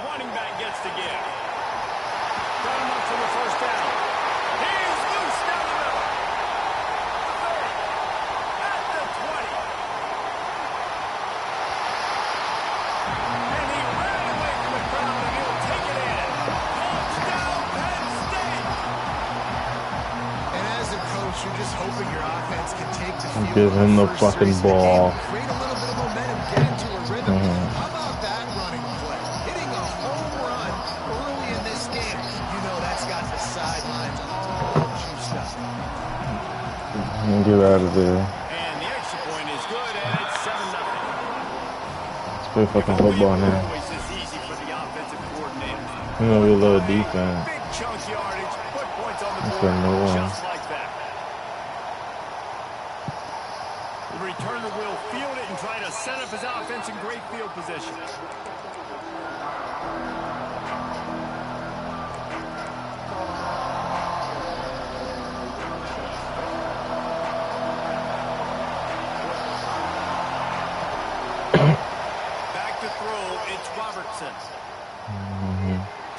running back gets to give. Got him up for the first down. He's loose down the middle. The 30. At the 20. And he ran away from the crowd, and he'll take it in. Touchdown, Penn State. And as a coach, you're just hoping your offense can take the field. Give him the fucking ball. Create a little bit of momentum, get into a rhythm. How about that running play? Hitting a home run early in this game. You know that's got the sidelines all juiced up. Get out of there. And the extra point is good, and it's 7-0. Let's play fucking football now. Always this easy for the offensive coordinators. You know, we love defense. Big chunk yardage, put points on the That's board, a new one. just like that. The returner will field it and try to set up his offense in great field position. Back to throw, it's Robertson.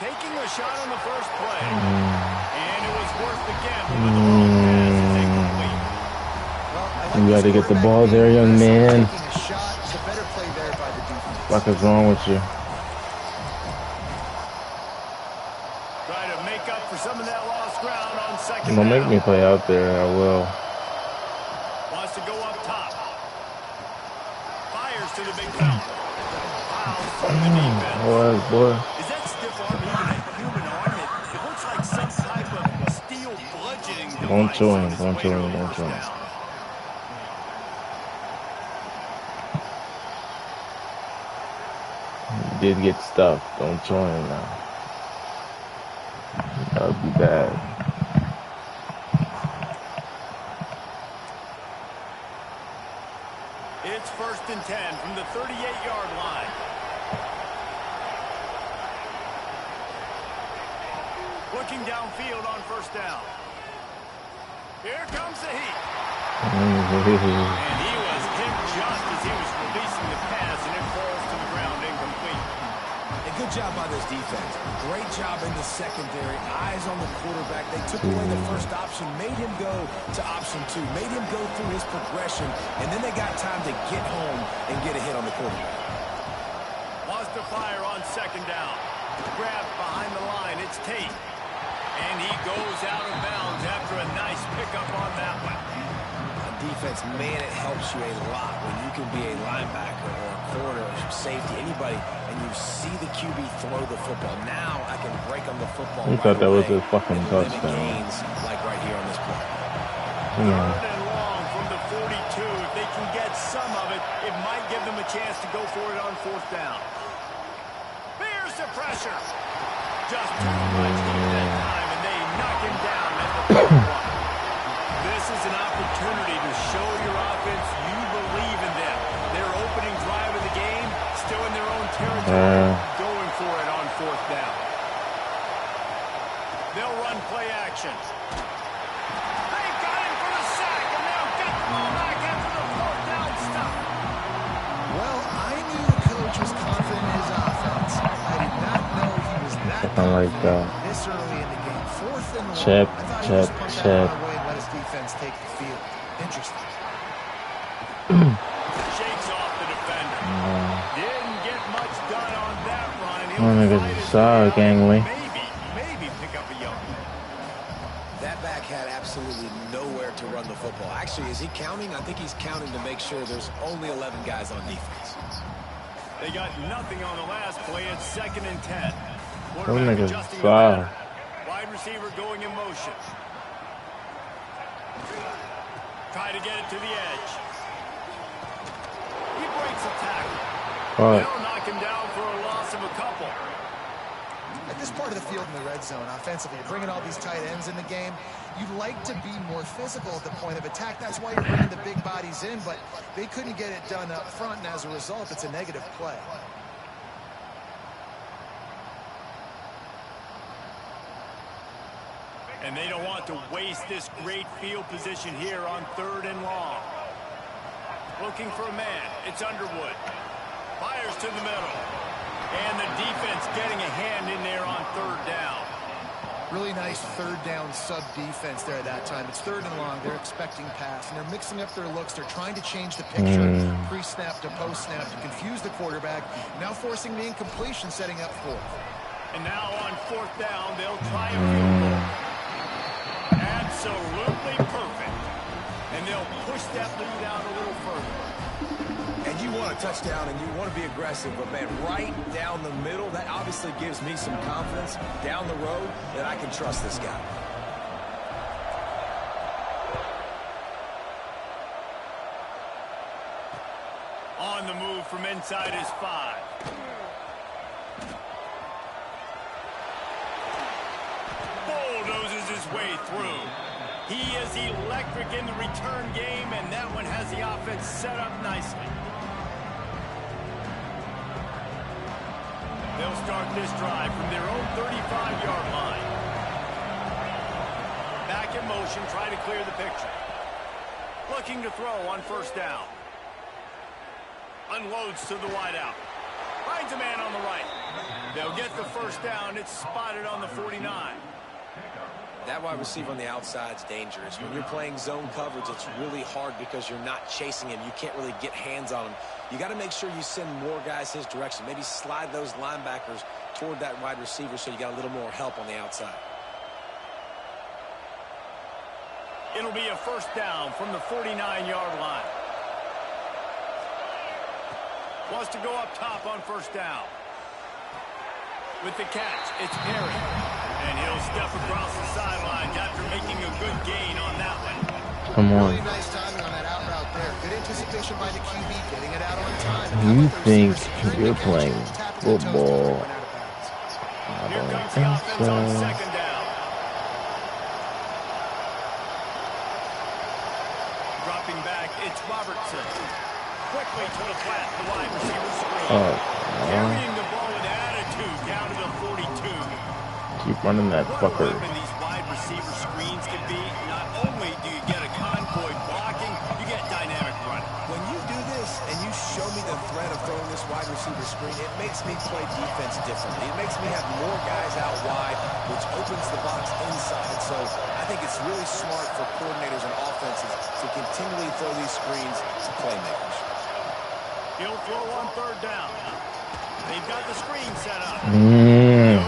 Taking a shot on the first play. And it was worth the gamble, but the wrong pass is incomplete. You gotta get the ball there, young man. Taking a shot, it's a better play there by the defense. What is wrong with you? Try to make up for some of that lost ground on second Don't make down. me play out there. I will. Wants to go up top. Fires to the big foul. Fouls from the defense. Boy. Is that stiff arm even a human arm? It looks like some type of steel bludgeoning device. Don't join, on his don't way join, to a don't first join. down. You did get stuffed. Don't join now. That would be bad. It's 1st and 10 from the 38-yard line. Looking downfield on first down. Here comes the heat. And he was hit just as he was releasing the pass, and it falls to the ground incomplete. A good job by this defense. Great job in the secondary. Eyes on the quarterback. They took away the first option, made him go to option 2, made him go through his progression, and then they got time to get home and get a hit on the quarterback. Wants to fire on second down. Grabbed behind the line. It's Tate. And he goes out of bounds after a nice pickup on that one. On defense, man, it helps you a lot when you can be a linebacker or a corner or safety, anybody, and you see the QB throw the football. Now I can break on the football. He thought that was away a fucking and limit touchdown. gains, like right here on this play. Come on. 3rd and long from the 42. If they can get some of it, it might give them a chance to go for it on 4th down. Bears the pressure. Just too much heat that time, and they knock him down at the 31. This is an opportunity to show your offense you believe in them. Their opening drive of the game, still in their own territory, going for it on 4th down. They'll run play action. They got him for the sack, and they'll get the ball back after the 4th down stop. Well, I knew the coach was confident in his offense. I did not know he was that Something like that. this early in the game. 4th and 1. Check, I thought he check, just punched check. out of the way and let his defense take the field. Interesting. Shakes off the defender. Didn't get much done on that run. He'll Oh, nigga, fight his sorry, way out. gangly. Maybe pick up a yard. That back had absolutely nowhere to run the football. Actually, is he counting? I think he's counting to make sure there's only 11 guys on defense. They got nothing on the last play. It's 2nd and 10. Those Quarterback niggas adjusting the foul. batter. Wide receiver going in motion. Try to get it to the edge. He breaks a tackle. They'll knock him down for a loss of a couple. At this part of the field in the red zone, offensively, you're bringing all these tight ends in the game. You'd like to be more physical at the point of attack. That's why you're bringing the big bodies in, but they couldn't get it done up front, and as a result, it's a negative play. And they don't want to waste this great field position here on 3rd and long. Looking for a man. It's Underwood. Fires to the middle. And the defense getting a hand in there on third down. Really nice third down sub defense there that time. It's 3rd and long. They're expecting pass, and they're mixing up their looks. They're trying to change the picture pre-snap to post-snap to confuse the quarterback. Now forcing the incompletion, setting up 4th. And now on 4th down, they'll try a field goal. Absolutely perfect. And they'll push that lead down a little further. And you want a touchdown and you want to be aggressive, but man, right down the middle, that obviously gives me some confidence down the road that I can trust this guy. On the move from inside his 5. Bulldozes his way through. He is electric in the return game, and that one has the offense set up nicely. They'll start this drive from their own 35-yard line. Back in motion, try to clear the picture. Looking to throw on 1st down. Unloads to the wideout. Finds a man on the right. They'll get the 1st down. It's spotted on the 49. That wide receiver on the outside is dangerous. When you're playing zone coverage, it's really hard because you're not chasing him. You can't really get hands on him. You got to make sure you send more guys his direction. Maybe slide those linebackers toward that wide receiver so you got a little more help on the outside. It'll be a 1st down from the 49-yard line. Wants to go up top on 1st down. With the catch, it's Perry. And he'll step across the sidelines after making a good gain on that one. Come on. Really nice timing on that out route there. Good anticipation by the QB, getting it out on time. You think you're playing football? Here comes the offense on 2nd down. Dropping back, it's Robertson. Quickly to the flat, the wide receiver screen. Carrying the ball with attitude down to the 42. Keep running that fucker. These wide receiver screens can be, not only do you get a convoy blocking, you get dynamic running. When you do this and you show me the threat of throwing this wide receiver screen, it makes me play defense differently. It makes me have more guys out wide, which opens the box inside. So I think it's really smart for coordinators and offenses to continually throw these screens to playmakers. He'll throw on 3rd down. They've got the screen set up. No,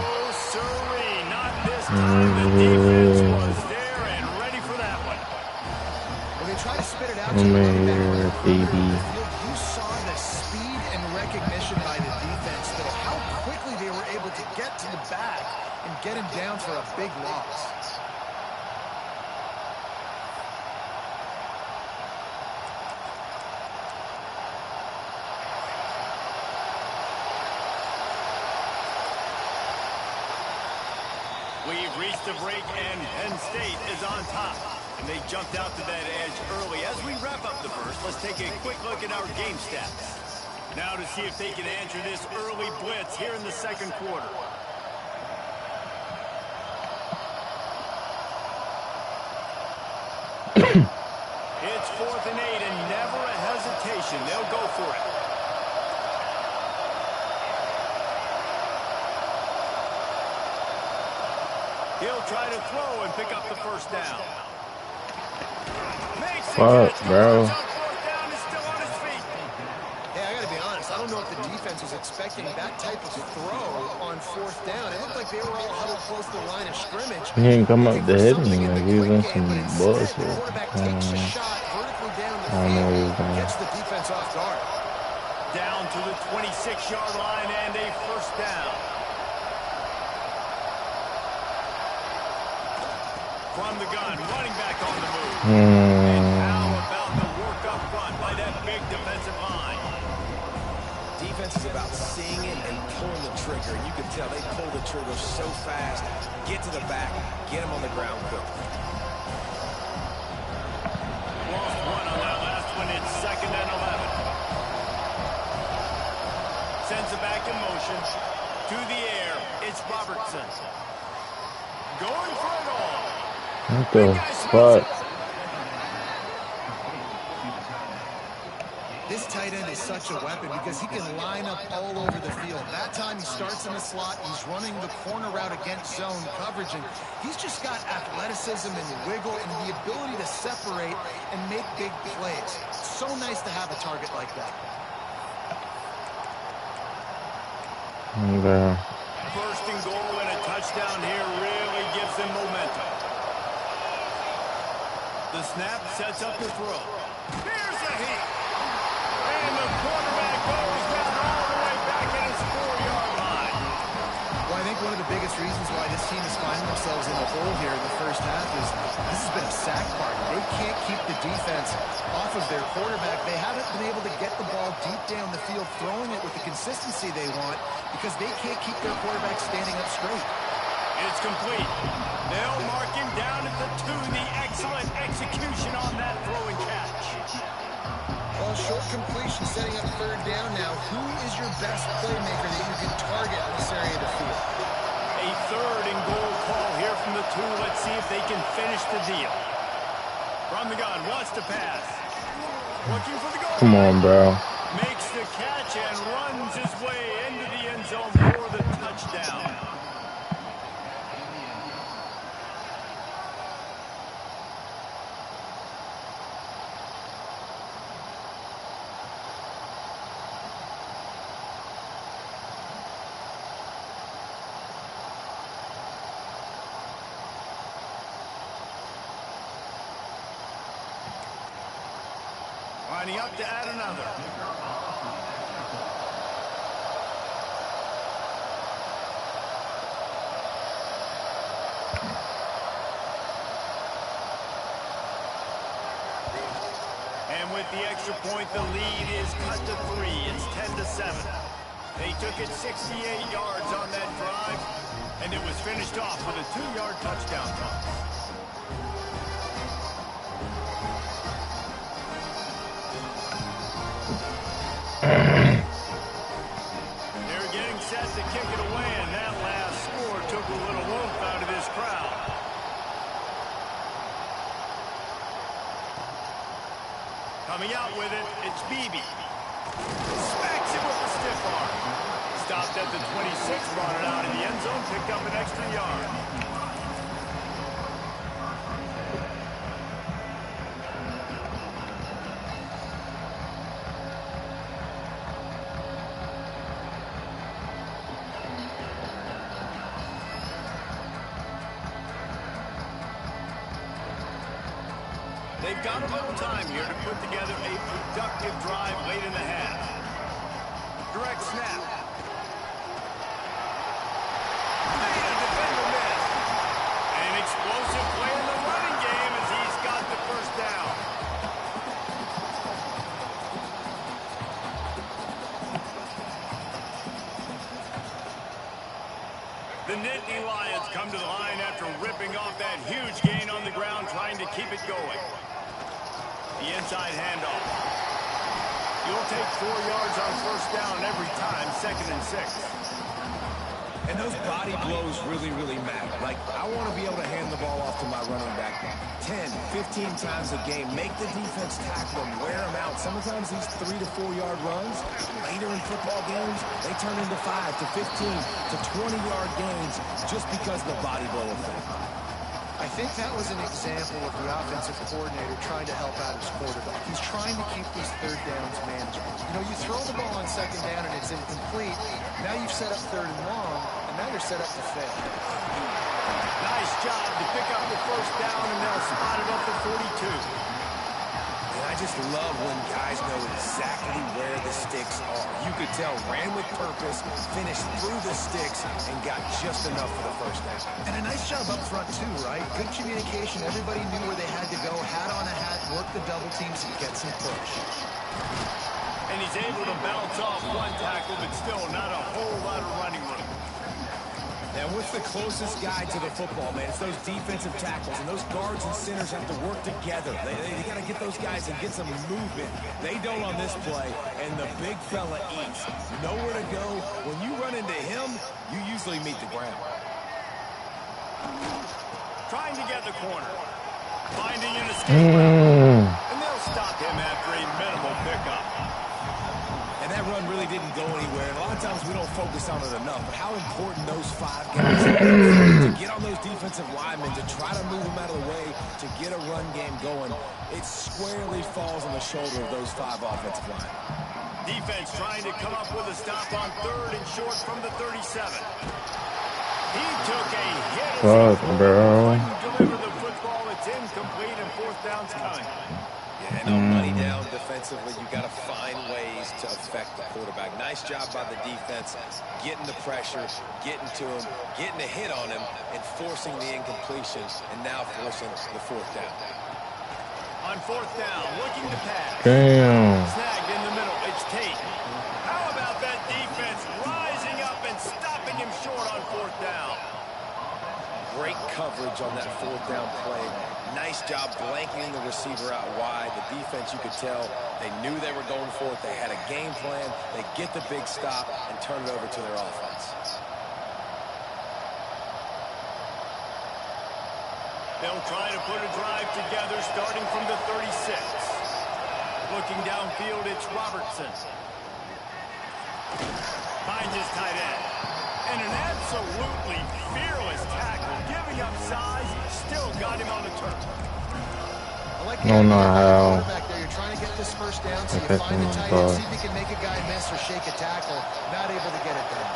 sirree, not this time. The defense was there and ready for that one. Well, they try to spit it out. Baby. You saw the speed and recognition by the defense, though, how quickly they were able to get to the back and get him down for a big loss. We've reached the break, and Penn State is on top. And they jumped out to that edge early. As we wrap up the first, let's take a quick look at our game stats. Now to see if they can answer this early blitz here in the 2nd quarter. It's 4th and 8, and never a hesitation. They'll go for it. He'll try to throw and pick up the 1st down. Fuck, bro. Hey, I gotta be honest, I don't know if the defense was expecting that type of throw on 4th down. It looked like they were all huddled close to the line of scrimmage. He didn't come up to hit me like he was on some bullshit. I don't know what he's doing. Gets the defense off guard. Down to the 26-yard line and a 1st down. From the gun, running back on the move. And how about the work up front by that big defensive line? Defense is about seeing it and pulling the trigger. And you can tell they pull the trigger so fast. Get to the back. Get him on the ground quick. Lost one on that last one. It's 2nd and 11. Sends it back in motion. To the air. It's Robertson. Going for it all. What the fuck? This this tight end is such a weapon because he can line up all over the field. That time he starts in the slot, he's running the corner route against zone coverage, and he's just got athleticism and wiggle and the ability to separate and make big plays. It's so nice to have a target like that. First and goal and a touchdown here really gives them momentum. The snap sets up the throw. Here's a hit. And the quarterback goes down all the way back at his 4-yard line. Well, I think one of the biggest reasons why this team is finding themselves in the hole here in the first half is this has been a sack party. They can't keep the defense off of their quarterback. They haven't been able to get the ball deep down the field, throwing it with the consistency they want because they can't keep their quarterback standing up straight. It's complete. They'll mark him down at the 2. The excellent execution on that throw and catch. Well, short completion setting up third down now. Who is your best playmaker that you can target in this area of the field? A third and goal call here from the 2. Let's see if they can finish the deal. From the gun, wants to pass. Looking for the goal. Come on, bro. Makes the catch and runs his way into the end zone for the touchdown. Lining up to add another. And with the extra point, the lead is cut to 3. It's 10-7. They took it 68 yards on that drive, and it was finished off with a 2-yard touchdown toss. They're getting set to kick it away, and that last score took a little oomph out of this crowd. Coming out with it, it's Beebe. Smacks it with the stiff arm. Stopped at the 26, brought it out in the end zone, picked up an extra yard. They've got a little time here to put together a productive drive late in the half. Direct snap. Made a defender miss. An explosive play in the running game as he's got the first down. The Nittany Lions come to the line after ripping off that huge gain on the ground, trying to keep it going. The inside handoff. You'll take 4 yards on first down every time, 2nd and 6. And those body blows really, really matter. Like, I want to be able to hand the ball off to my running back 10, 15 times a game. Make the defense tackle them, wear them out. Sometimes these 3 to 4 yard runs, later in football games, they turn into 5 to 15 to 20-yard gains just because of the body blow effect. I think that was an example of the offensive coordinator trying to help out his quarterback. He's trying to keep these third downs manageable. You know, you throw the ball on second down and it's incomplete. Now you've set up third and long, and now you're set up to fail. Nice job to pick up the first down, and they'll spot it up to 42. And I just love when guys know exactly where the sticks are. You could tell, ran with purpose, finished through the sticks, and got just enough for the first down. And a nice job up front, too, right? Good communication. Everybody knew where they had to go. Hat on a hat, work the double teams, and get some push. And he's able to bounce off one tackle, but still not a whole lot of running room. And what's the closest guy to the football, man? It's those defensive tackles, and those guards and centers have to work together. They got to get those guys and get some movement. They don't on this play, and the big fella eats. Nowhere to go. When you run into him, you usually meet the ground. Trying to get the corner. Finding an escape route. And they'll stop him after a minimal pickup. And that run really didn't go anywhere. And a lot of times we don't focus on it enough. But how important those 5 guys are to get on those defensive linemen, to try to move them out of the way, to get a run game going. It squarely falls on the shoulder of those 5 offensive linemen. Defense trying to come up with a stop on 3rd and short from the 37. He took a hit. Fuck, bro. Deliver the football. It's incomplete and 4th down's coming. Yeah, no money down defensively. You got to find ways to affect the quarterback. Nice job by the defense, getting the pressure, getting to him, getting a hit on him, and forcing the incompletion, and now forcing the 4th down. On 4th down, looking to pass. Damn. Snagged in the middle. It's Tate. How about that defense rising up and stopping him short on 4th down? Great coverage on that 4th down play. Nice job blanketing the receiver out wide. The defense, you could tell, they knew they were going for it. They had a game plan. They get the big stop and turn it over to their offense. They'll try to put a drive together starting from the 36. Looking downfield, it's Robertson. Finds his tight end. And an absolutely fearless tackle, giving up size, still got him on the turf. I like don't know how. Back there, you're trying to get this 1st down, so you find the tight end, see if you can make a guy miss or shake a tackle. Not able to get it done.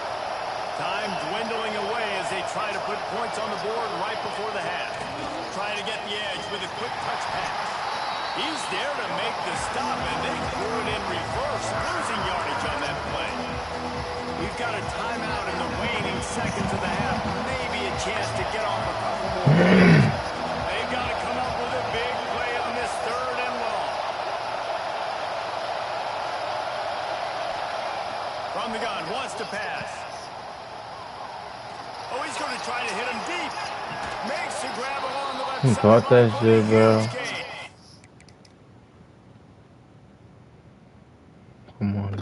Time dwindling away as they try to put points on the board right before the half. Trying to get the edge with a quick touch pass. He's there to make the stop, and they threw it in reverse, losing yardage on that play. We've got a timeout in the waning seconds of the half. Maybe a chance to get off a couple more plays. They've got to come up with a big play on this 3rd and long. From the gun, wants to pass. Oh, he's going to try to hit him deep. Makes the grab along the left side. Caught that shit, bro. Come on.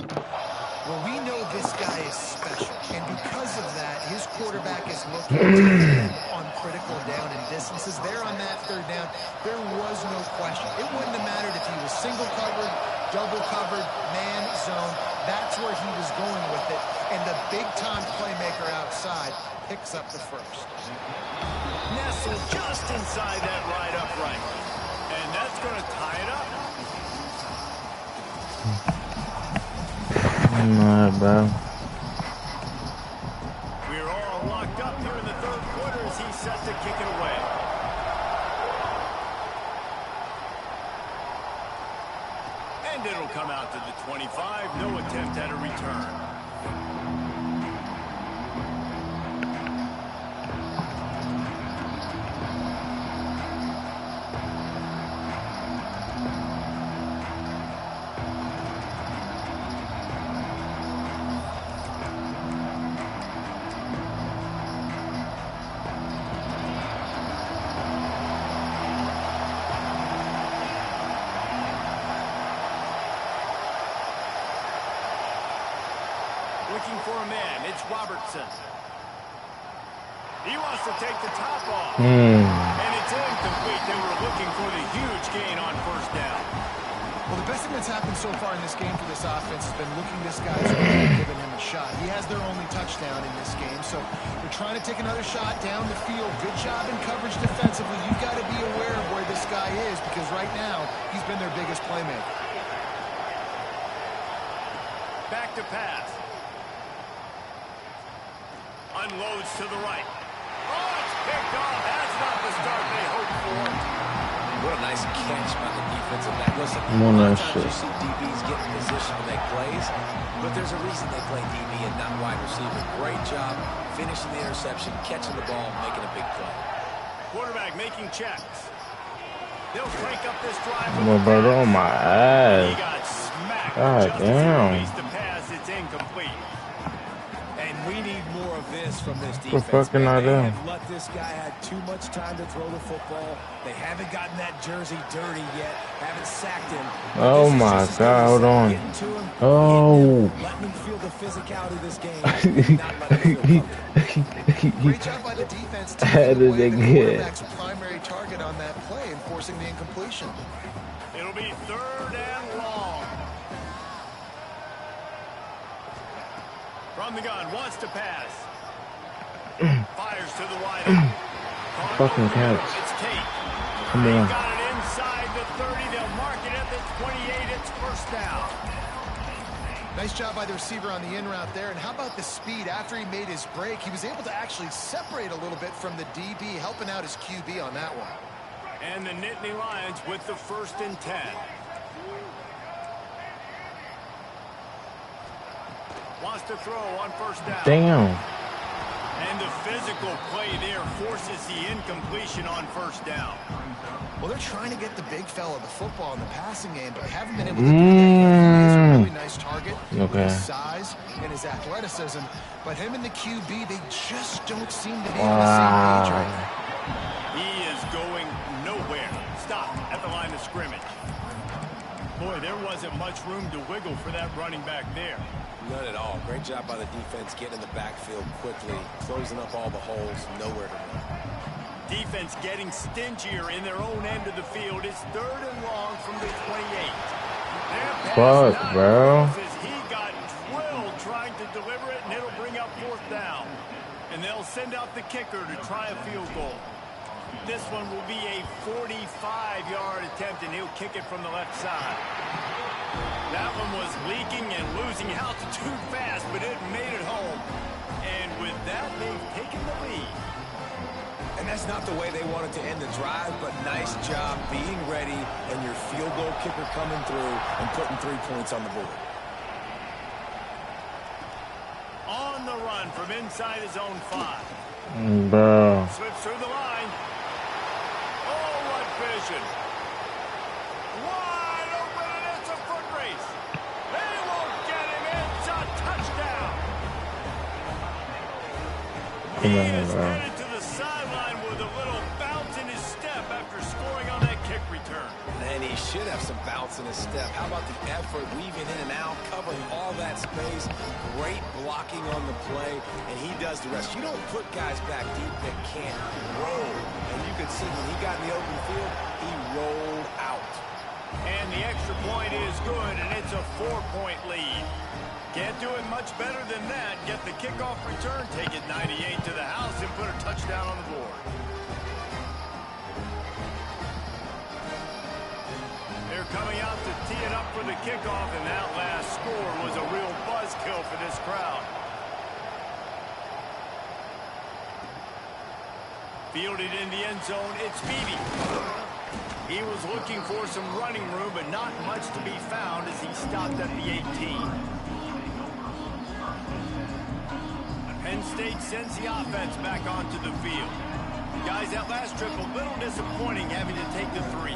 Well, we know this guy is special, and because of that, his quarterback is looking to hit on critical down and distances. There on that 3rd down, there was no question. It wouldn't have mattered if he was single covered, double covered, man, zone. That's where he was going with it, and the big-time playmaker outside picks up the 1st. Nestled just inside that right upright. And that's going to tie it up. Nah, bro. We're all locked up here in the 3rd quarter as he's set to kick it away. And it'll come out to the 25. No attempt at a return. Looking for a man. It's Robertson. He wants to take the top off. And it's incomplete. They were looking for the huge gain on 1st down. Well, the best thing that's happened so far in this game for this offense has been looking this guy's way and giving him a shot. He has their only touchdown in this game, so they're trying to take another shot down the field. Good job in coverage defensively. You've got to be aware of where this guy is because right now he's been their biggest playmaker. Back to pass. Unloads to the right. Oh, it's picked off. That's not the start they hoped for. What a nice catch by the defensive back. Listen, I'm on that sometimes shit. you see DBs get in position to make plays, but there's a reason they play DB and not wide receiver. Great job finishing the interception, catching the ball, making a big play. Quarterback making checks. They'll crank up this drive. Well, bro, they're on my He ass. got smacked. God just damn. as he released the pass, it's incomplete. And we need more of this from this The defense. fucking man. They idea. have let this guy have too much time to throw the football. They haven't gotten that jersey dirty yet. Haven't sacked him. Oh This is my just as God, good hold as on. getting to him, Oh. letting him feel the physicality of this game, and not letting him feel comfortable. Great job by the defense to How take did away they the get? quarterback's primary target on that play and forcing the incompletion. It'll be 3rd and long. From the gun, wants to pass. Fires to the wide. Fucking cats. It's Tate. Come They on. got it inside the 30. They'll mark it at the 28. It's first down. Nice job by the receiver on the in route there. And how about the speed? After he made his break, he was able to actually separate a little bit from the DB, helping out his QB on that one. And the Nittany Lions with the 1st and 10. Wants to throw on first down. Damn. And the physical play there forces the incompletion on first down. Well, they're trying to get the big fella the football in the passing game, but they haven't been able to do that. He's a really nice target with his size and his athleticism. But him and the QB, they just don't seem to be on the same page right now. He is going nowhere. Stop at the line of scrimmage. Boy, there wasn't much room to wiggle for that running back there. None at all. Great job by the defense getting in the backfield quickly, closing up all the holes, nowhere to run. Defense getting stingier in their own end of the field. It's 3rd and long from the 28. Fuck, bro. He got drilled trying to deliver it, and it'll bring up 4th down. And they'll send out the kicker to try a field goal. This one will be a 45-yard attempt, and he'll kick it from the left side. That one was leaking and losing altitude fast, but it made it home. And with that, they've taken the lead. And that's not the way they wanted to end the drive, but nice job being ready and your field goal kicker coming through and putting 3 points on the board. On the run from inside his own 5. Bro. Slips through the line. Oh, what vision. Wide open, and it's a foot race. They won't get him. It's a touchdown. He is headed to the sideline with a little bounce in his step after scoring on that kick return. And he should have some bounce in his step. How about the effort, weaving in and out, covering all that space, great blocking on the play, and he does the rest. You don't put guys back deep that can't roll. And you can see when he got in the open field, he rolled out. And the extra point is good, and it's a 4-point lead. Can't do it much better than that. Get the kickoff return, take it 98 to the house, and put a touchdown on the board. They're coming out to tee it up for the kickoff, and that last score was a real buzzkill for this crowd. Fielded in the end zone, it's Beebe. He was looking for some running room, but not much to be found as he stopped at the 18. Penn State sends the offense back onto the field. Guys, that last trip a little disappointing having to take the 3.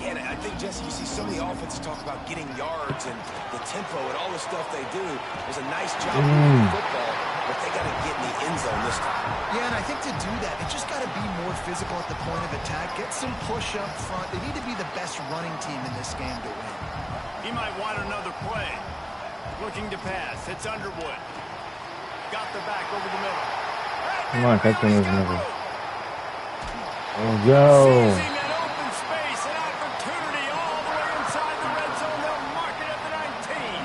Yeah, and I think, Jesse, you see so many offenses talk about getting yards and the tempo and all the stuff they do. There's a nice job moving the football, but they got to get in the end zone this time. Yeah, and I think to do that, they just got to be more physical at the point of attack, get some push up front. They need to be the best running team in this game to win. He might want another play. Looking to pass. It's Underwood. Got the back over the middle. Come on, catch him, nigga. Oh, yo. Seizing an open space, an opportunity all the way inside the red zone. They'll mark it at the 19.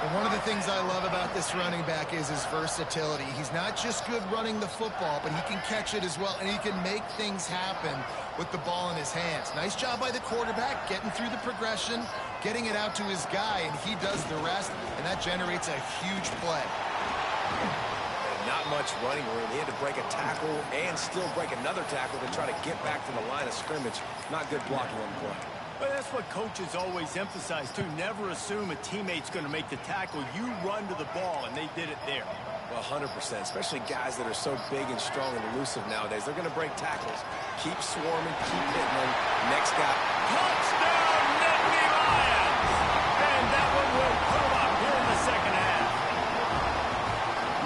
And one of the things I love about this running back is his versatility. He's not just good running the football, but he can catch it as well, and he can make things happen with the ball in his hands. Nice job by the quarterback, getting through the progression, getting it out to his guy, and he does the rest, and that generates a huge play. Not much running room. He had to break a tackle and still break another tackle to try to get back to the line of scrimmage. Not good blocking on the play. But that's what coaches always emphasize, too. Never assume a teammate's going to make the tackle. You run to the ball, and they did it there. Well, 100%, especially guys that are so big and strong and elusive nowadays. They're going to break tackles. Keep swarming, keep hitting them. Next guy. Touchdown, Nittany Lions! And that one will put them up here in the second half.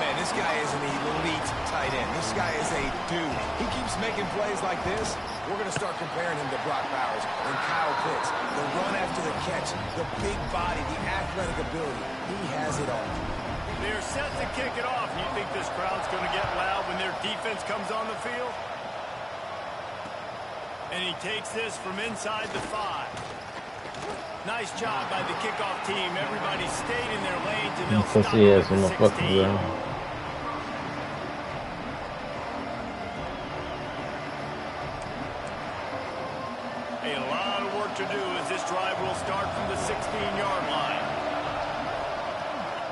Man, this guy is an elite tight end. This guy is a dude. He keeps making plays like this. We're going to start comparing him to Brock Bowers and Kyle Pitts. The run after the catch, the big body, the athletic ability. He has it all. They're set to kick it off. You think this crowd's going to get loud when their defense comes on the field? And he takes this from inside the 5. Nice job by the kickoff team. Everybody stayed in their lanes, and they'll stop Pussy at ass the motherfucker, 16. bro. A lot of work to do as this drive will start from the 16-yard line.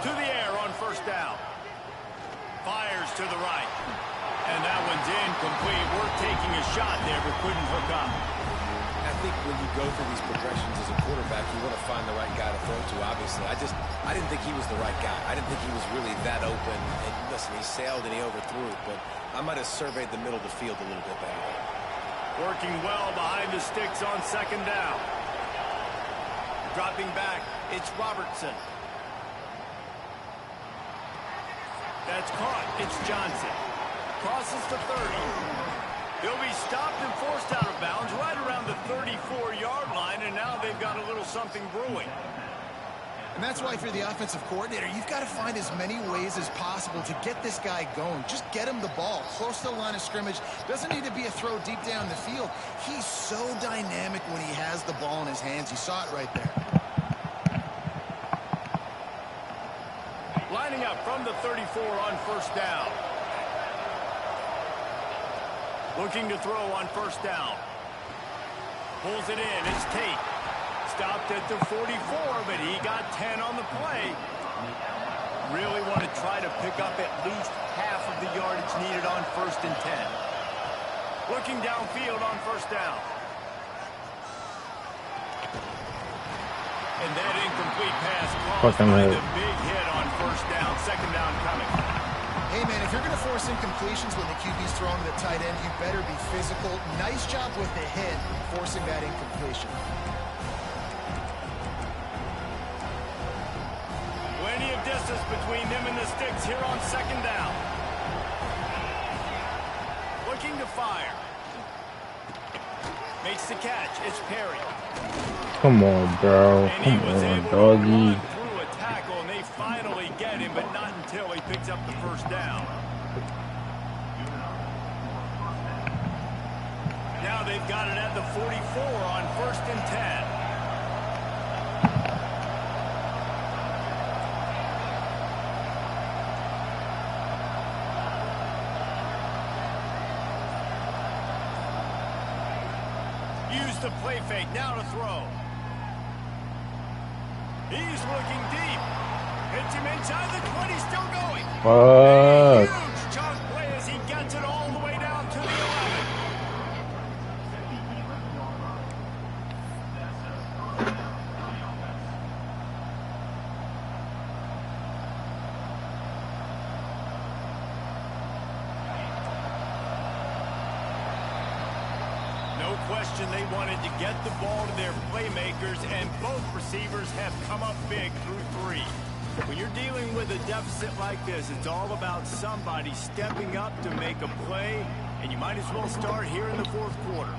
To the air on first down. Fires to the right. And that one's incomplete. We're taking a shot there, but couldn't hook up. I think when you go through these progressions as a quarterback, you want to find the right guy to throw to, obviously. I didn't think he was the right guy. I didn't think he was really that open. And listen, he sailed and he overthrew it, but I might have surveyed the middle of the field a little bit better. Working well behind the sticks on second down. Dropping back, it's Robertson. That's caught. It's Johnson. Crosses the 30. He'll be stopped and forced out of bounds right around the 34-yard line, and now they've got a little something brewing. And that's why, if you're the offensive coordinator, you've got to find as many ways as possible to get this guy going. Just get him the ball close to the line of scrimmage. Doesn't need to be a throw deep down the field. He's so dynamic when he has the ball in his hands. You saw it right there. Lining up from the 34 on first down. Looking to throw on first down. Pulls it in. It's Tate. Stopped at the 44, but he got 10 on the play. Really want to try to pick up at least half of the yardage needed on first and 10. Looking downfield on first down. And that incomplete pass caused by the big hit on first down. Second down coming. Hey, man, if you're going to force incompletions when the QB's throwing to the tight end, you better be physical. Nice job with the hit, forcing that incompletion. Plenty of distance between them and the sticks here on second down. Looking to fire. Makes the catch. It's Perry. Come on, bro. Come on, doggy. Through a tackle, and they finally get him, but not until he picks up the first down. Now they've got it at the 44 on first and 10. Use the play fake, now to throw. He's looking deep. Hits him inside the 20, still going. Fuck. Huge chunk play as he gets it all the way down to the 11. No question they wanted to get the ball to their playmakers, and both receivers have come up big through three. When you're dealing with a deficit like this, it's all about somebody stepping up to make a play, and you might as well start here in the fourth quarter.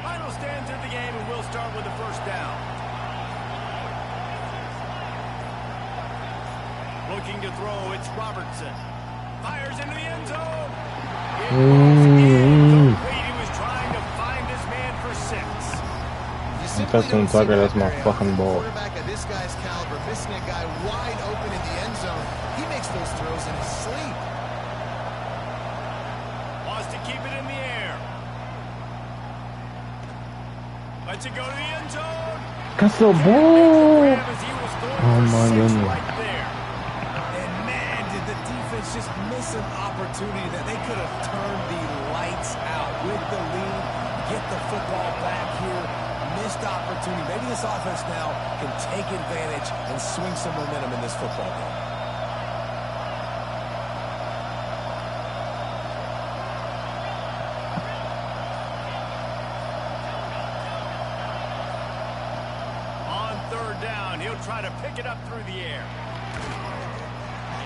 Final stands of the game, and we'll start with the first down. Looking to throw, it's Robertson. Fires into the end zone. It was incomplete. He was trying to find this man for 6. That's what I'm talking about. That's my fucking ball. Quarterback of this guy's caliber, missing a guy wide open in the end zone. He makes those throws in his sleep. Wants to keep it in the air. Lets it go to the end zone. That's the ball. Oh my goodness. Right there. And man, did the defense just miss an opportunity that they could have turned the lights out with the lead, get the football back here. Missed opportunity. Maybe this offense now can take advantage and swing some momentum in this football game. He'll try to pick it up through the air.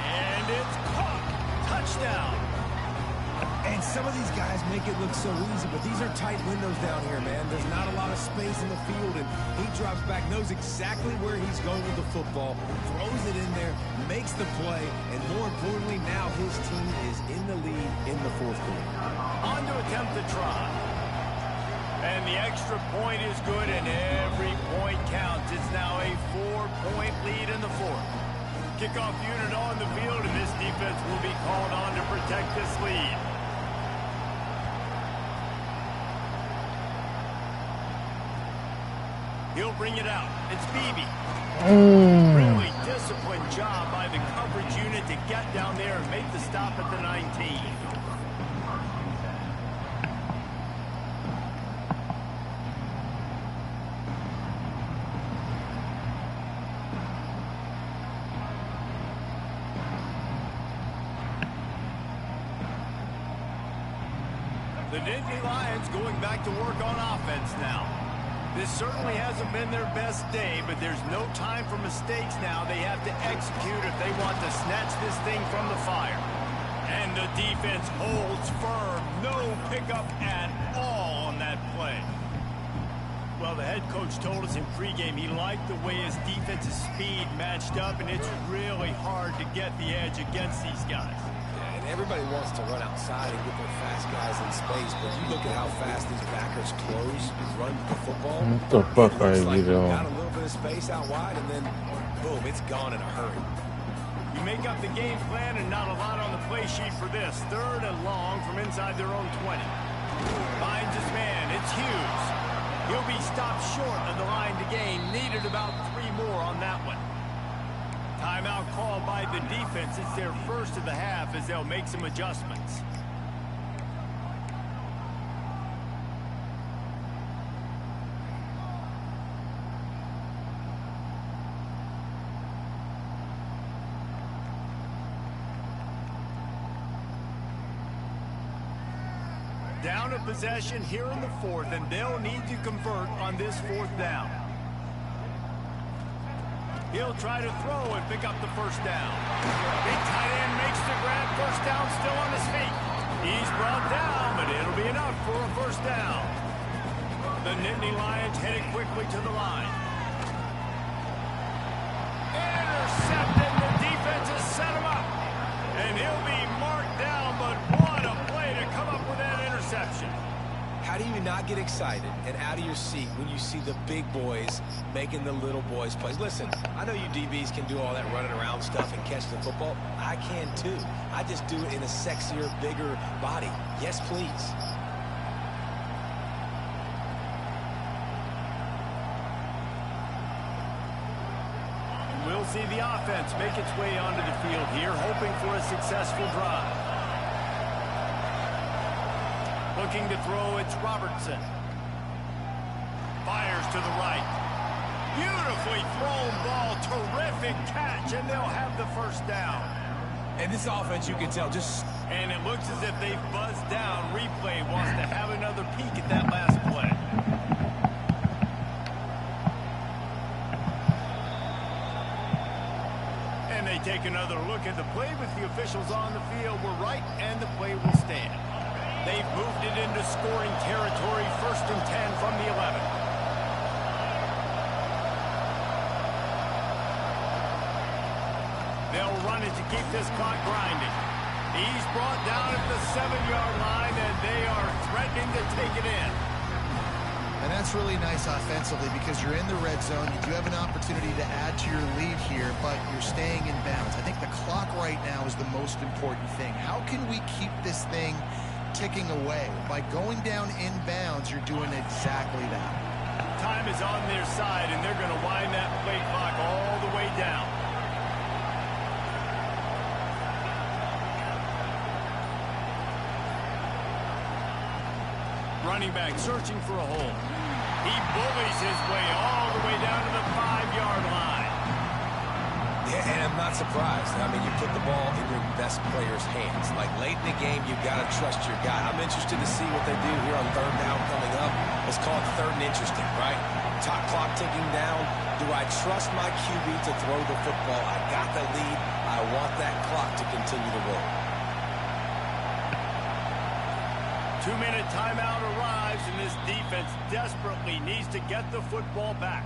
And it's caught. Touchdown. And And some of these guys make it look so easy, but these are tight windows down here, man. There's not a lot of space in the field, and he drops back, knows exactly where he's going with the football, throws it in there, makes the play, and more importantly, now his team is in the lead in the fourth quarter. On to attempt the try. And the extra point is good, and every point counts. It's now a 4-point lead in the fourth. Kickoff unit on the field, and this defense will be called on to protect this lead. He'll bring it out. It's Beebe. Really disciplined job by the coverage unit to get down there and make the stop at the 19. The Nittany Lions going back to work on offense now. This certainly hasn't been their best day, but there's no time for mistakes now. They have to execute if they want to snatch this thing from the fire. And the defense holds firm. No pickup at all on that play. Well, the head coach told us in pregame he liked the way his defensive speed matched up, and it's really hard to get the edge against these guys. And everybody wants to run outside and get their fast guys in space, but you look at how fast these backers close and run the football. What the fuck are you doing? Got a little bit of space out wide, and then boom, it's gone in a hurry. You make up the game plan, and not a lot on the play sheet for this. 3rd and long from inside their own 20. Finds his man. It's Hughes. He'll be stopped short of the line to gain. Needed about 3 more on that one. Timeout called by the defense. It's their first of the half as they'll make some adjustments. Down a possession here in the fourth, and they'll need to convert on this 4th down. He'll try to throw and pick up the first down. Big tight end makes the grab. First down, still on his feet. He's brought down, but it'll be enough for a first down. The Nittany Lions headed quickly to the line. Intercepted. The defense has set him up. And he'll be marked down, but what a play to come up with that interception. How do you not get excited and out of your seat when you see the big boys making the little boys plays? Listen, I know you DBs can do all that running around stuff and catch the football. I can too. I just do it in a sexier, bigger body. Yes, please. We'll see the offense make its way onto the field here, hoping for a successful drive. Looking to throw, it's Robertson. Fires to the right. Beautifully thrown ball. Terrific catch, and they'll have the first down. And this offense, you can tell, just... And it looks as if they've buzzed down. Replay wants to have another peek at that last play. And they take another look at the play with the officials on the field. We're right, and the play will stand. They've moved it into scoring territory. 1st and 10 from the 11. They'll run it to keep this clock grinding. He's brought down at the 7-yard line, and they are threatening to take it in. And that's really nice offensively because you're in the red zone. You do have an opportunity to add to your lead here, but you're staying in bounds. I think the clock right now is the most important thing. How can we keep this thing ticking away? By going down in bounds, you're doing exactly that. Time is on their side, and they're going to wind that play clock all the way down. Running back searching for a hole. He bullies his way all the way down to the 5-yard line. Yeah, and I'm not surprised. I mean, you put the ball in your best player's hands. Like, late in the game, you've got to trust your guy. I'm interested to see what they do here on 3rd down coming up. Let's call it 3rd and interesting, right? Top clock ticking down. Do I trust my QB to throw the football? I got the lead. I want that clock to continue to roll. 2-minute timeout arrives, and this defense desperately needs to get the football back.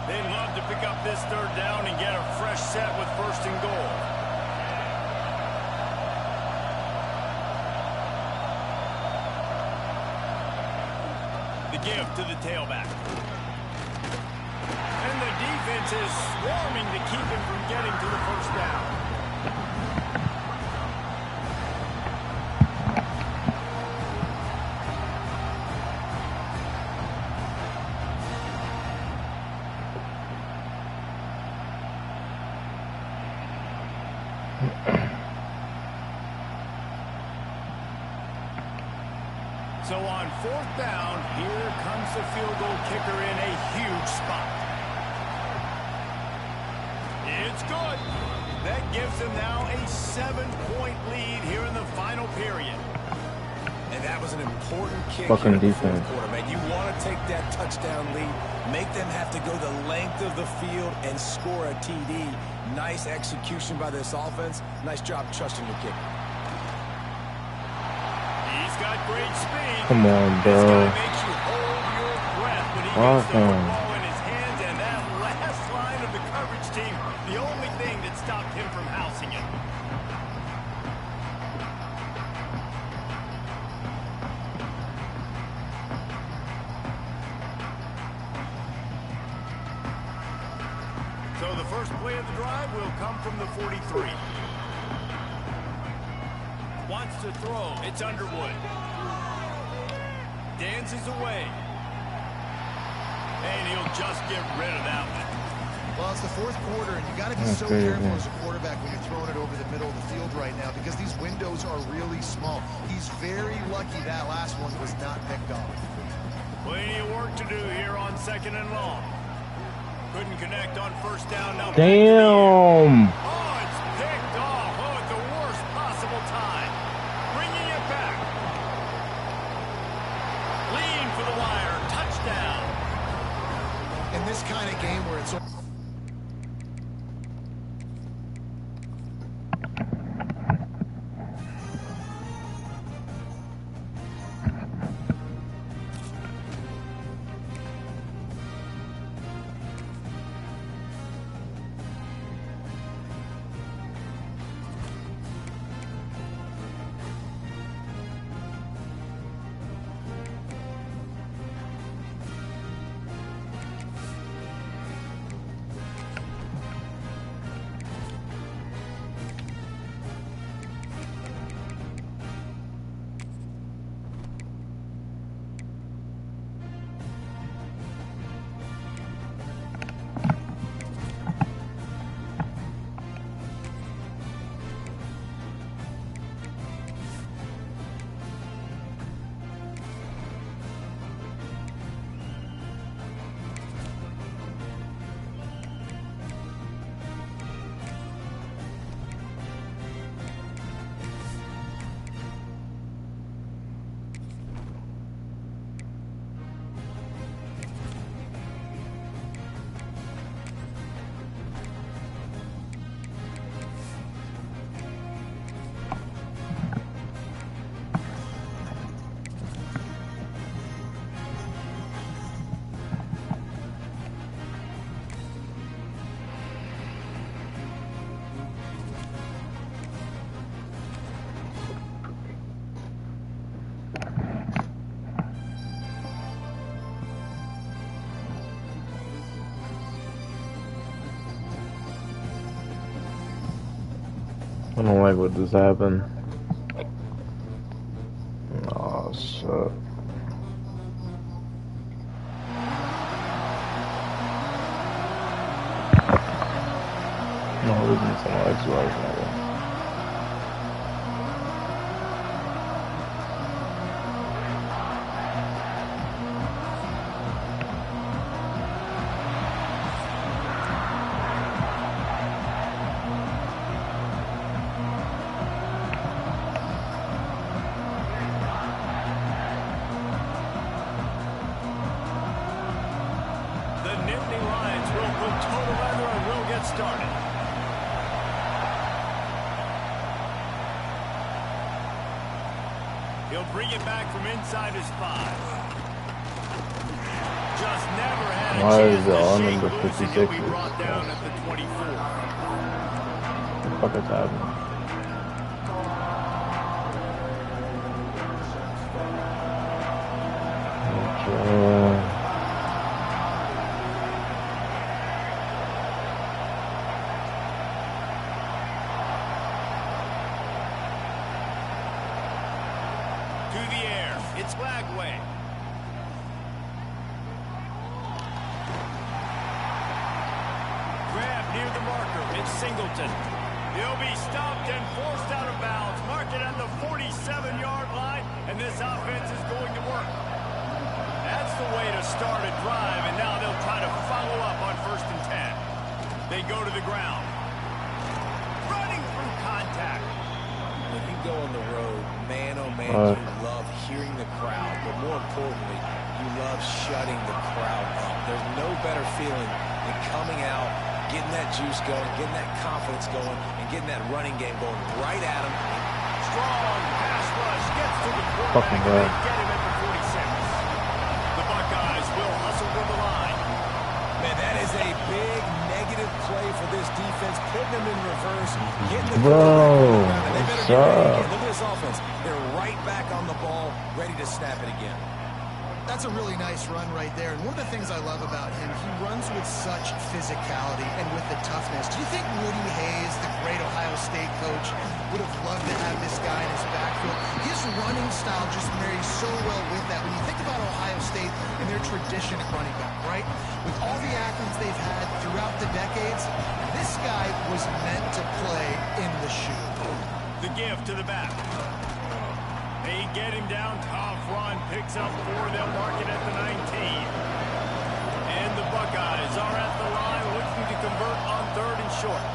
They'd love to pick up this third down and get a fresh set with 1st and goal. The give to the tailback. And the defense is swarming to keep him from getting to the 1st down. So on 4th down, here comes the field goal kicker in a huge spot. It's good. That gives them now a 7-point lead here in the final period. And that was an important kick Fucking in the defense. 4th quarter, man. You want to take that touchdown lead, make them have to go the length of the field and score a TD. Nice execution by this offense. Nice job trusting the kicker. He's got great speed. Come on, This bro. guy makes you hold your breath when he gets the Awesome. football in his hands, and that last line of the coverage team, the only thing that stopped him from housing it. So the first play of the drive will come from the 43. Wants to throw. It's Underwood. Dances away. And he'll just get rid of that one. Well, it's the 4th quarter, and you got to be so Okay, careful yeah. as a quarterback when you're throwing it over the middle of the field right now because these windows are really small. He's very lucky that last one was not picked off. Plenty of work to do here on 2nd and long. Couldn't connect on 1st down. Now Damn. Oh, it's picked off. Oh, at the worst possible time. Bringing it back. Lean for the wire. Touchdown. In this kind of game where it's I don't like what just happened. Oh, shit. No, this is some Xbox now. The Nittany Lions will put total leather and will get started. He'll bring it back from inside his 5. Just never had a Why chance is it to all shake number loose, and he'll be 56? brought down at the 24. What the fuck is happening? To the air. It's Flagway. Grab near the marker. It's Singleton. He'll be stopped and forced out of bounds. Mark it at the 47-yard line, and this offense is going to work. That's the way to start a drive, and now they'll try to follow up on 1st and 10. They go to the ground. Running through contact. When you go on the road, man, oh man, you love hearing the crowd, but more importantly, you love shutting the crowd up. There's no better feeling than coming out, getting that juice going, getting that confidence going, and getting that running game going right at him. Strong pass rush gets to the quarterback and they get him at the 46. The Buckeyes will hustle from the line. Man, that is a big negative play for this defense, putting them in reverse, getting the Bro, and they better what's get ready up? again. Look at this offense. They're right back on the ball, ready to snap it again. That's a really nice run right there. And one of the things I love about him, he runs with such physicality and with the toughness. Do you think Woody Hayes, the great Ohio State coach, would have loved to have this guy in his backfield? His running style just marries so well with that. When you think about Ohio State and their tradition at running back, right? With all the athletes they've had throughout the decades, this guy was meant to play in the shoe. The give to the back. They get him down. Tough run. Picks up 4. They'll mark it at the 19. And the Buckeyes are at the line looking to convert on 3rd and short.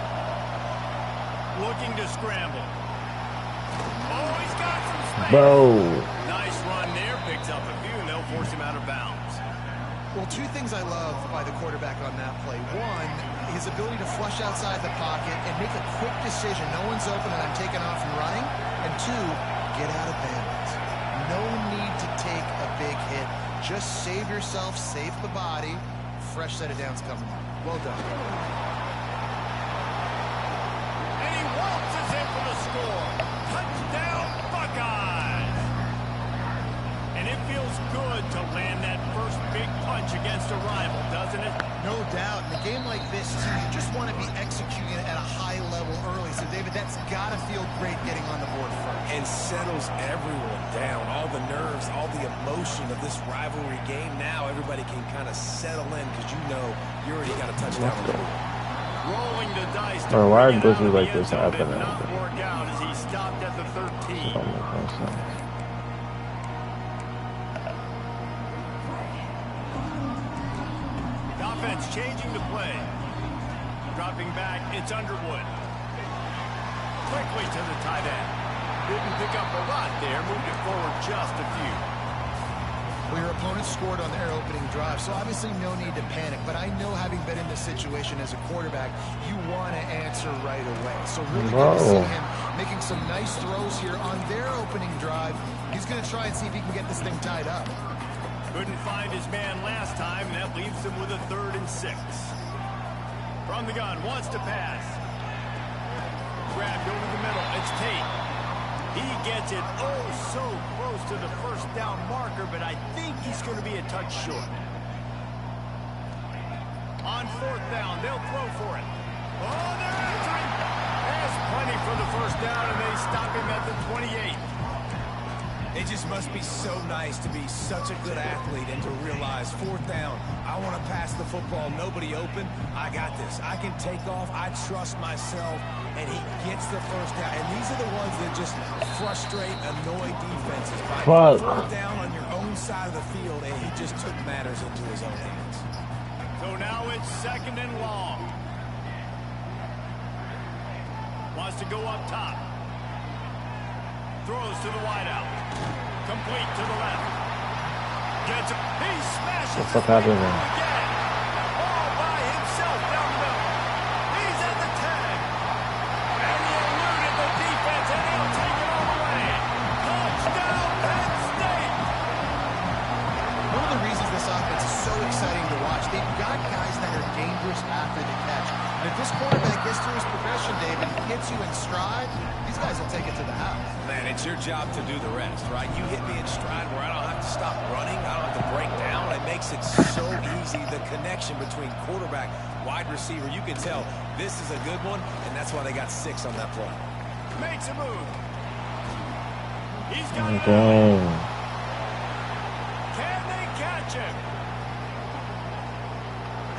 Looking to scramble. Oh, he's got some space. Bro. Nice run there. Picks up a few, and they'll force him out of bounds. Well, 2 things I love by the quarterback on that play. 1, his ability to flush outside the pocket and make a quick decision. No one's open and I'm taking off and running. And 2, get out of bounds. No need to take a big hit. Just save yourself, save the body. Fresh set of downs coming. Well done. And he waltzes in for the score. Touchdown, Buckeyes! And it feels good to land that first big punch against a rival, doesn't it? No doubt. In a game like this, too, you just want to be executing it at a high level early. So, David, that's got to feel great getting on the board first. And settles everyone down. All the nerves, all the emotion of this rivalry game. Now everybody can kind of settle in because you know you already got a touchdown on the board. Rolling the dice. Bro, why are glitches like this happening? Did not work out as he stopped at the 13. Oh my gosh. Offense changing the play. Dropping back, it's Underwood. Quickly to the tight end. Didn't pick up a lot there, moved it forward just a few. Well, your opponent scored on their opening drive, so obviously no need to panic. But I know, having been in this situation as a quarterback, you want to answer right away. So really good to see him making some nice throws here on their opening drive. He's going to try and see if he can get this thing tied up. Couldn't find his man last time, and that leaves him with a 3rd and 6. From the gun, wants to pass. Grabbed over the middle, it's Tate. He gets it oh so close to the first down marker, but I think he's going to be a touch short. On 4th down, they'll throw for it. Oh, they're after him. There's plenty for the first down, and they stop him at the 28. It just must be so nice to be such a good athlete and to realize 4th down, I want to pass the football, nobody open, I got this. I can take off, I trust myself, and he gets the first down. And these are the ones that just frustrate, annoy defenses. By 4th down on your own side of the field, and he just took matters into his own hands. So now it's 2nd and long. Wants to go up top. Throws to the wideout. Complete to the left. Gets it. He smashes What the fuck happened there? again. All by himself down the middle. He's at the 10. And he eluded the defense, and he'll take it all the way. Touchdown, dangerous athlete to catch. And if this quarterback gets through his progression, David, and hits you in stride, these guys will take it to the house. Man, it's your job to do the rest, right? You hit me in stride where I don't have to stop running. I don't have to break down. It makes it so easy. The connection between quarterback, wide receiver, you can tell this is a good one, and that's why they got 6 on that play. Makes a move. He's got it. Can they catch him?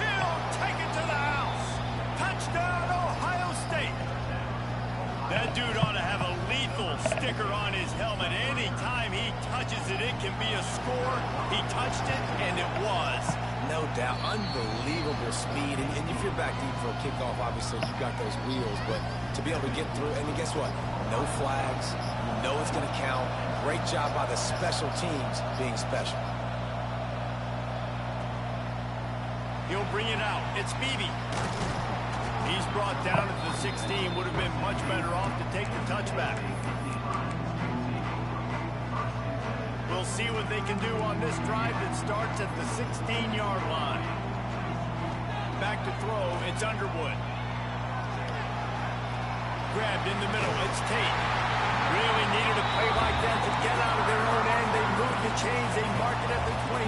He'll take it to the house. Touchdown, Ohio State. That dude ought to have a lethal sticker on his helmet. Anytime he touches it, it can be a score. He touched it, and it was. No doubt. Unbelievable speed. And if you're back deep for a kickoff, obviously you got those wheels. But to be able to get through, and guess what? No flags. You know it's going to count. Great job by the special teams being special. He'll bring it out. It's Beebe. He's brought down at the 16. Would have been much better off to take the touchback. We'll see what they can do on this drive that starts at the 16-yard line. Back to throw. It's Underwood. Grabbed in the middle. It's Tate. Really needed a play like that to get out of their own end. They moved the chains. They mark it at the 29.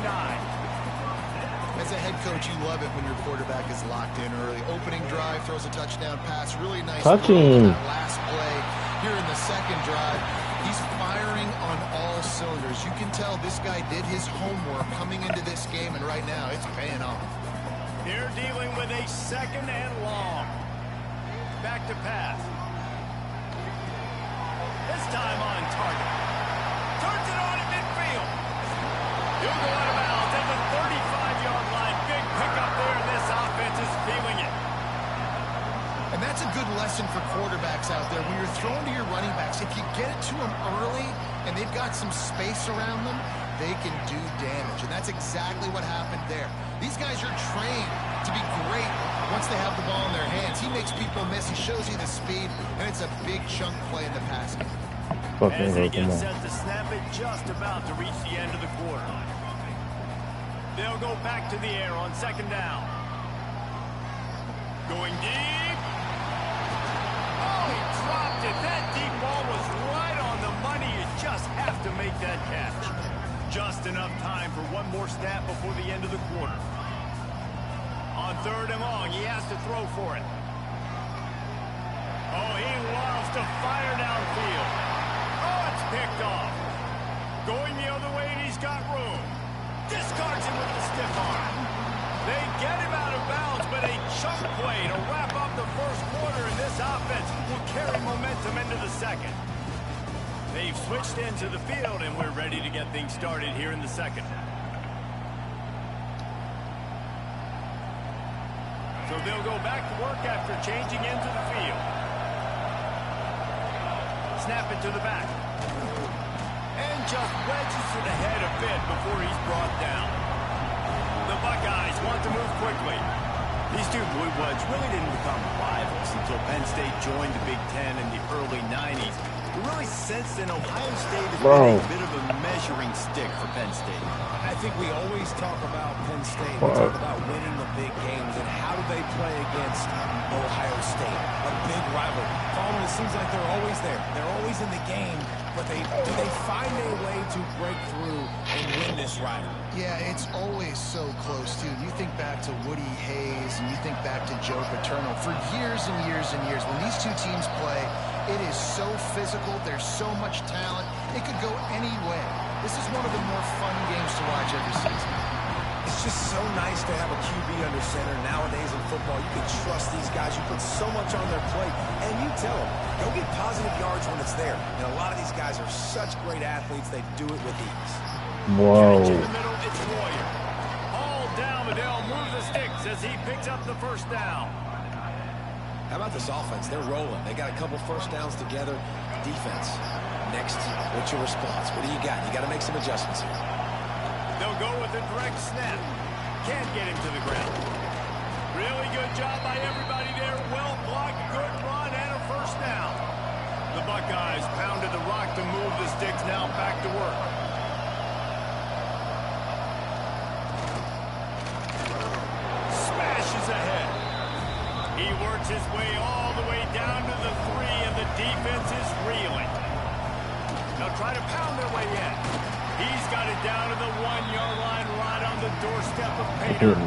As a head coach, you love it when your quarterback is locked in early. Opening drive, throws a touchdown pass. Really nice touching. That last play here in the second drive. He's firing on all cylinders. You can tell this guy did his homework coming into this game, and right now it's paying off. They're dealing with a second and long. Back to pass. This time on target. Turns it on at midfield. He'll go out of bounds at the 35-yard line. Big pickup there, and this offense is feeling it. And that's a good lesson for quarterbacks out there. When you're throwing to your running backs, if you get it to them early and they've got some space around them, they can do damage. And that's exactly what happened there. These guys are trained to be great once they have the ball in their hands. He makes people miss. He shows you the speed, and it's a big chunk play in the pass game. As they get set to snap it, just about to reach the end of the quarter. They'll go back to the air on second down. Going deep. Oh, he dropped it. That deep ball was right on the money. You just have to make that catch. Just enough time for one more snap before the end of the quarter. On third and long, he has to throw for it. Oh, he loves to fire downfield. Oh, it's picked off. Going the other way, and he's got room. Discards him with the stiff arm. They get him out of bounds, but a chunk play to wrap up the first quarter, and this offense will carry momentum into the second. They've switched into the field, and we're ready to get things started here in the second. So they'll go back to work after changing into the field. Snap it to the back. And just wedges to the head a bit before he's brought down. The Buckeyes want to move quickly. These two Blue Bloods really didn't become rivals until Penn State joined the Big Ten in the early 90s. We really sensed that Ohio State has been a bit of a measuring stick for Penn State. I think we always talk about Penn State. We talk about winning the big games, and how do they play against Ohio State? A big rival. Colin, it seems like they're always there. They're always in the game, but do they find a way to break through and win this rival? Yeah, it's always so close, too. You think back to Woody Hayes, and you think back to Joe Paterno. For years and years and years, when these two teams play, it is so physical. There's so much talent. It could go any way. This is one of the more fun games to watch every season. It's just so nice to have a QB under center. Nowadays in football, you can trust these guys. You put so much on their plate, and you tell them, go get positive yards when it's there. And a lot of these guys are such great athletes, they do it with ease. Whoa. In the middle, it's Warrior. All down, Liddell moves the sticks as he picks up the first down. How about this offense? They're rolling. They got a couple first downs together. Defense. Next, what's your response? What do you got? You got to make some adjustments here. They'll go with a direct snap. Can't get him to the ground. Really good job by everybody there. Well blocked, good run, and a first down. The Buckeyes pounded the rock to move the sticks. Now back to work. Smashes ahead. He works his way all the way down to the 3, and the defense is reeling. They'll try to pound their way in. He's got it down to the 1-yard line, right on the doorstep of Pater.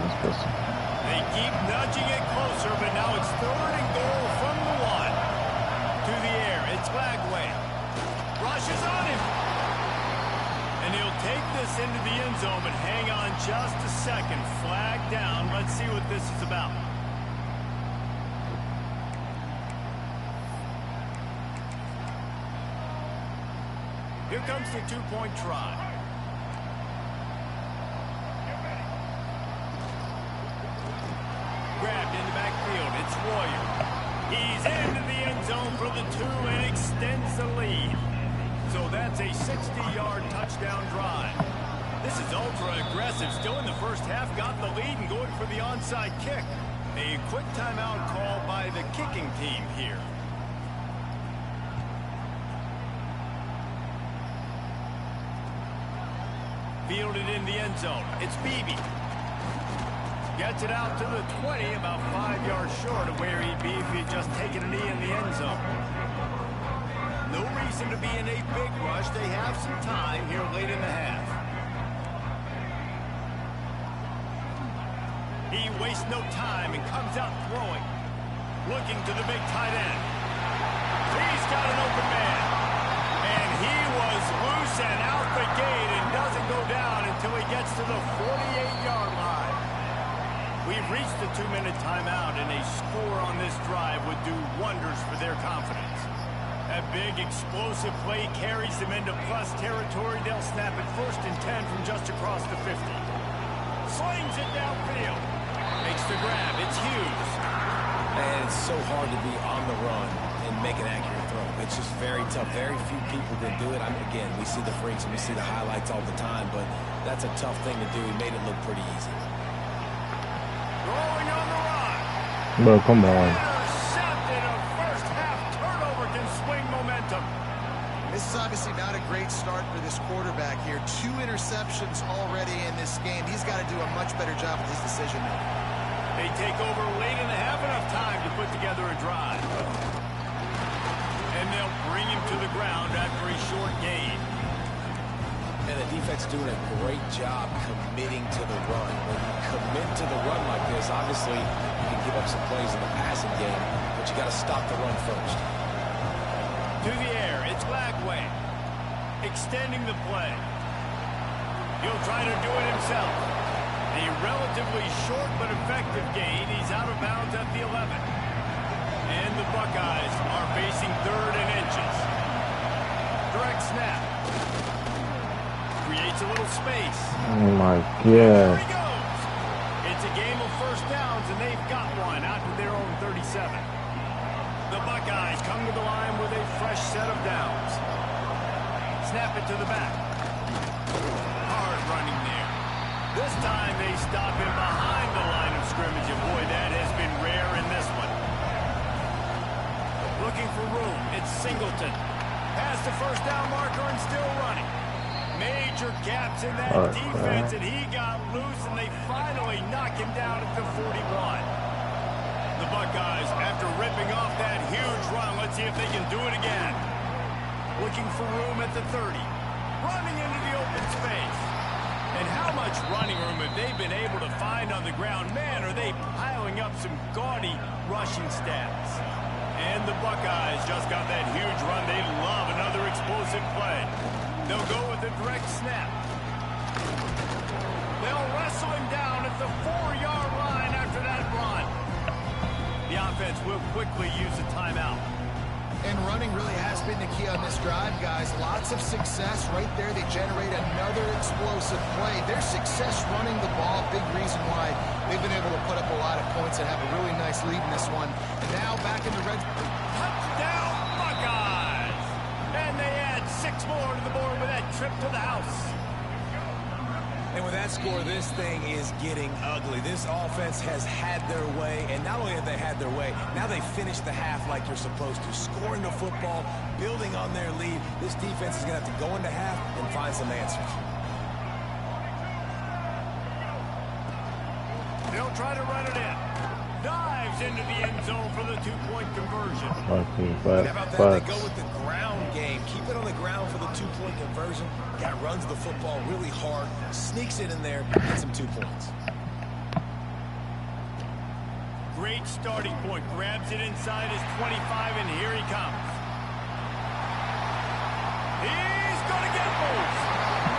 They keep nudging it closer, but now it's 3rd and goal from the 1. To the air, it's Glagway. Rushes on him. And he'll take this into the end zone, but hang on just a second. Flag down. Let's see what this is about. Here comes the 2-point try. Grabbed in the backfield. It's Royer. He's into the end zone for the 2 and extends the lead. So that's a 60-yard touchdown drive. This is ultra-aggressive. Still in the first half, got the lead and going for the onside kick. A quick timeout call by the kicking team here. Fielded in the end zone. It's Beebe. Gets it out to the 20, about 5 yards short of where he'd be if he'd just taken a knee in the end zone. No reason to be in a big rush. They have some time here late in the half. He wastes no time and comes out throwing. Looking to the big tight end. He's got an open man. And he was loose and out the gate and doesn't go down until he gets to the 48-yard line. We've reached the 2-minute timeout, and a score on this drive would do wonders for their confidence. That big explosive play carries them into plus territory. They'll snap it 1st and 10 from just across the 50. Slings it downfield. Makes the grab. It's Hughes. And it's so hard to be on the run and make an accurate throw. It's just very tough. Very few people can do it. Again, we see the freaks and we see the highlights all the time, but that's a tough thing to do. He made it look pretty easy. Rolling on the run. Bro, come on. Intercepted. A first-half turnover can swing momentum. This is obviously not a great start for this quarterback here. 2 interceptions already in this game. He's got to do a much better job with his decision making. They take over late and have enough time to put together a drive. And they'll bring him to the ground after a short gain. And the defense doing a great job committing to the run. When you commit to the run like this, obviously you can give up some plays in the passing game, but you got to stop the run first. To the air, it's Glagway. Extending the play. He'll try to do it himself. A relatively short but effective gain. He's out of bounds at the 11. And the Buckeyes are facing 3rd and inches. Direct snap. Creates a little space. Oh my There God. he goes. It's a game of first downs, and they've got one out to their own 37. The Buckeyes come to the line with a fresh set of downs. Snap it to the back. Hard running there. This time they stop him behind the line of scrimmage, and boy, that has been rare in this one. Looking for room, it's Singleton. Past the first down marker and still running. Major gaps in that defense, and he got loose, and they finally knock him down at the 41. The Buckeyes, after ripping off that huge run, let's see if they can do it again. Looking for room at the 30. Running into the open space. And how much running room have they been able to find on the ground? Man, are they piling up some gaudy rushing stats. And the Buckeyes just got that huge run. They love another explosive play. They'll go with a direct snap. They'll wrestle him down at the 4-yard line after that run. The offense will quickly use a timeout. And running really has been the key on this drive, guys. Lots of success right there. They generate another explosive play. Their success running the ball, big reason why they've been able to put up a lot of points and have a really nice lead in this one. And now back in the red. Touchdown, Buckeyes! And they add 6 more to the board with that trip to the house. And with that score, this thing is getting ugly. This offense has had their way, and not only have they had their way, now they finish the half like you're supposed to, scoring the football, building on their lead. This defense is going to have to go into half and find some answers. They'll try to run it in. Dives into the end zone for the two-point conversion. How about that? They go with the ground game. Keep it on the ground for the two-point conversion. Guy runs the football really hard, sneaks it in there, gets him 2 points. Great starting point. Grabs it inside his 25, and here he comes. He's going to get loose.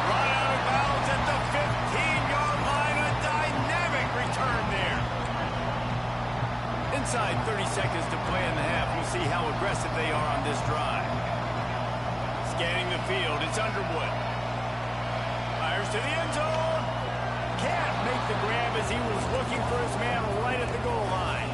Run out of bounds at the 15-yard line. A dynamic return there. Inside 30 seconds to play in the half. We'll see how aggressive they are on this drive. Scanning the field. It's Underwood. Fires to the end zone. Can't make the grab as he was looking for his man right at the goal line.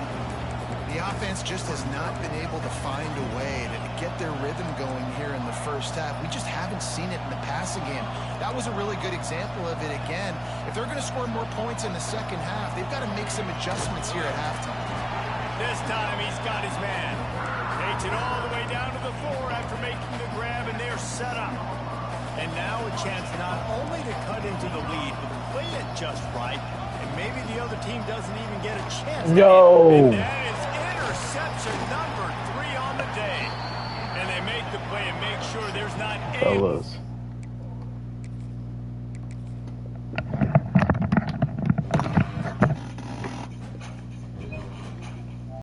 The offense just has not been able to find a way to get their rhythm going here in the first half. We just haven't seen it in the passing game. That was a really good example of it again. If they're going to score more points in the second half, they've got to make some adjustments here at halftime. This time he's got his man. Takes it all the way down to the 4 after making the grab, and they're set up. And now a chance not only to cut into the lead, but to play it just right. And maybe the other team doesn't even get a chance. No. And that is interception number 3 on the day. And they make the play and make sure there's not any... Fellas.